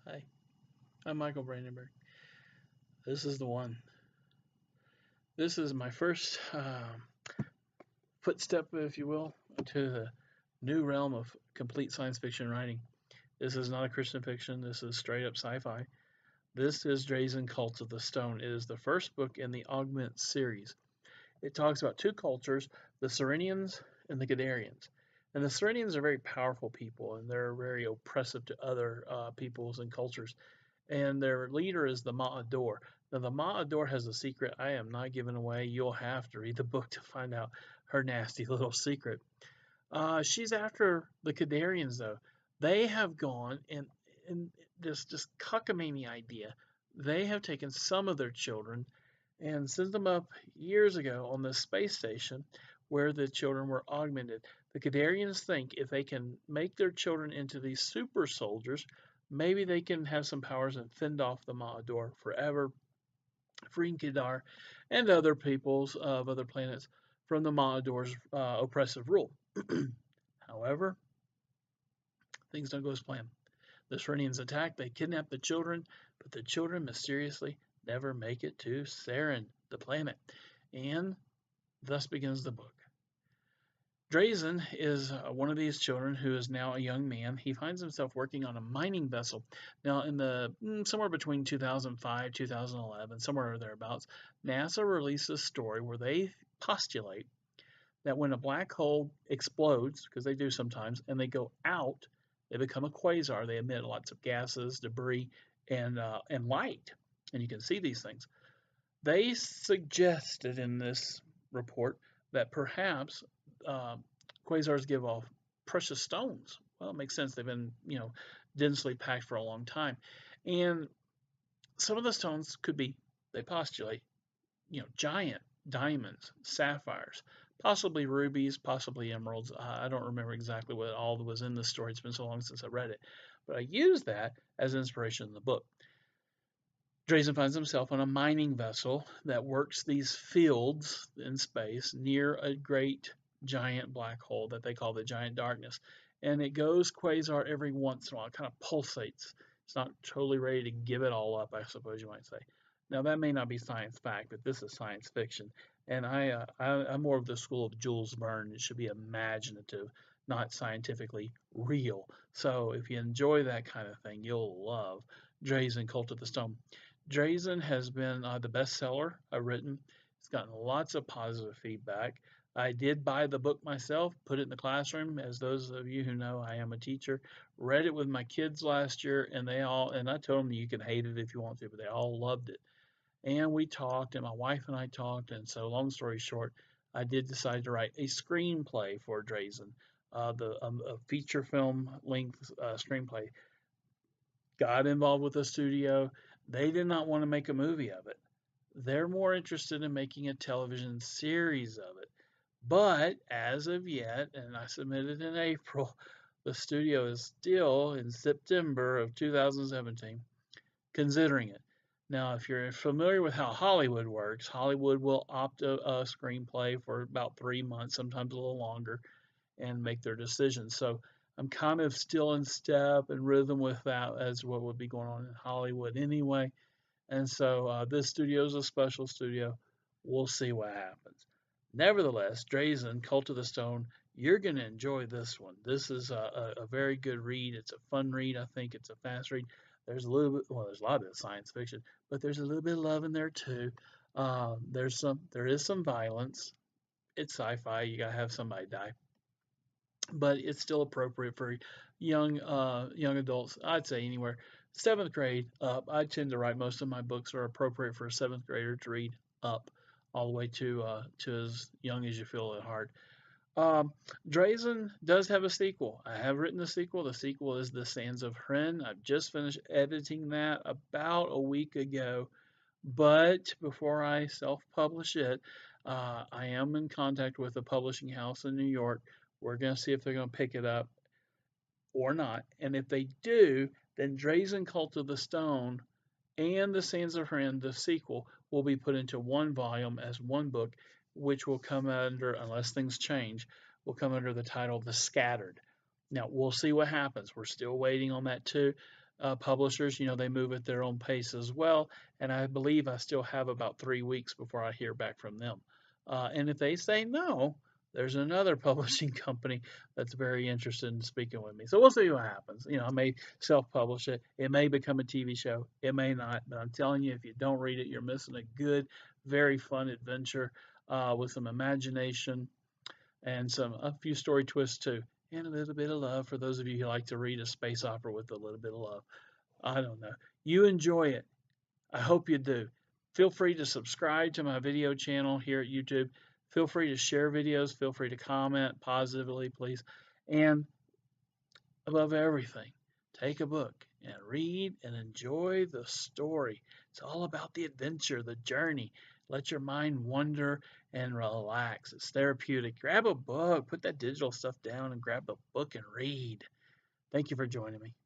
Hi, I'm Michael Brandenburg. This is the one. This is my first footstep, if you will, into the new realm of complete science fiction writing. This is not a Christian fiction. This is straight up sci-fi. This is Drazan Cult of the Stone. It is the first book in the Augment series. It talks about two cultures, the Serenians and the Kedarians. And the Serenians are very powerful people, and they're very oppressive to other peoples and cultures. And their leader is the Ma'Ador. Now, the Ma'Ador has a secret I am not giving away. You'll have to read the book to find out her nasty little secret. She's after the Kedarians, though. They have gone and this just cockamamie idea. They have taken some of their children and sent them up years ago on this space station where the children were augmented. The Kedarians think if they can make their children into these super soldiers, maybe they can have some powers and fend off the Ma'Ador forever, freeing Kedar and other peoples of other planets from the Ma'Ador's oppressive rule. However, things don't go as planned. The Serenians attack, they kidnap the children, but the children mysteriously never make it to Saren, the planet. And thus begins the book. Drazan is one of these children who is now a young man. He finds himself working on a mining vessel. Now, in the somewhere between 2005, 2011, somewhere thereabouts, NASA released a story where they postulate that when a black hole explodes, because they do sometimes, and they go out, they become a quasar. They emit lots of gases, debris, and light, and you can see these things. They suggested in this report that perhaps uh, quasars give off precious stones. Well, it makes sense. They've been, densely packed for a long time. And some of the stones could be, they postulate, giant diamonds, sapphires, possibly rubies, possibly emeralds. I don't remember exactly what all was in the story. It's been so long since I read it. But I used that as inspiration in the book. Drazan finds himself on a mining vessel that works these fields in space near a great giant black hole that they call the giant darkness. And it goes quasar every once in a while. It kind of pulsates. It's not totally ready to give it all up, I suppose you might say. Now, that may not be science fact, but this is science fiction. And I'm more of the school of Jules Verne. It should be imaginative, not scientifically real. So if you enjoy that kind of thing, you'll love Drazan Cult of the Stone. Drazan has been the bestseller I've written. It's gotten lots of positive feedback. I did buy the book myself, put it in the classroom. As those of you who know, I am a teacher. Read it with my kids last year, and I told them you can hate it if you want to, but they all loved it. And we talked, and my wife and I talked, and so long story short, I did decide to write a screenplay for Drazan, a feature film length screenplay. Got involved with the studio. They did not want to make a movie of it. They're more interested in making a television series of it. But as of yet, and I submitted in April, the studio is still in September of 2017 considering it. Now, if you're familiar with how Hollywood works, Hollywood will opt a screenplay for about 3 months, sometimes a little longer, and make their decisions. So I'm kind of still in step and rhythm with that as what would be going on in Hollywood anyway. And so this studio is a special studio. We'll see what happens. Nevertheless, Drazan, Cult of the Stone, you're going to enjoy this one. This is a very good read. It's a fun read. I think it's a fast read. There's a little bit, well, there's a lot of it science fiction, but there's a little bit of love in there too. There is some violence. It's sci-fi. You gotta have somebody die, but it's still appropriate for young adults. I'd say anywhere seventh grade up. I tend to write most of my books are appropriate for a seventh grader to read up, all the way to as young as you feel at heart. Um, Drazan does have a sequel. I have written the sequel. The sequel is The Sands of Hren. I've just finished editing that about a week ago. But before I self-publish it, I am in contact with a publishing house in New York. We're going to see if they're going to pick it up or not. And if they do, then Drazan Cult of the Stone and The Sands of Hren, the sequel, will be put into one volume as one book, which will come under, unless things change, will come under the title The Scattered. Now, we'll see what happens. We're still waiting on that too. publishers, they move at their own pace as well. And I believe I still have about 3 weeks before I hear back from them. And if they say no, there's another publishing company that's very interested in speaking with me. So we'll see what happens. I may self-publish it. It may become a TV show. It may not. But I'm telling you, if you don't read it, you're missing a good, very fun adventure with some imagination and a few story twists too, and a little bit of love for those of you who like to read a space opera with a little bit of love. I don't know. You enjoy it. I hope you do. Feel free to subscribe to my video channel here at YouTube. Feel free to share videos. Feel free to comment positively, please. And above everything, take a book and read and enjoy the story. It's all about the adventure, the journey. Let your mind wander and relax. It's therapeutic. Grab a book, put that digital stuff down, and grab a book and read. Thank you for joining me.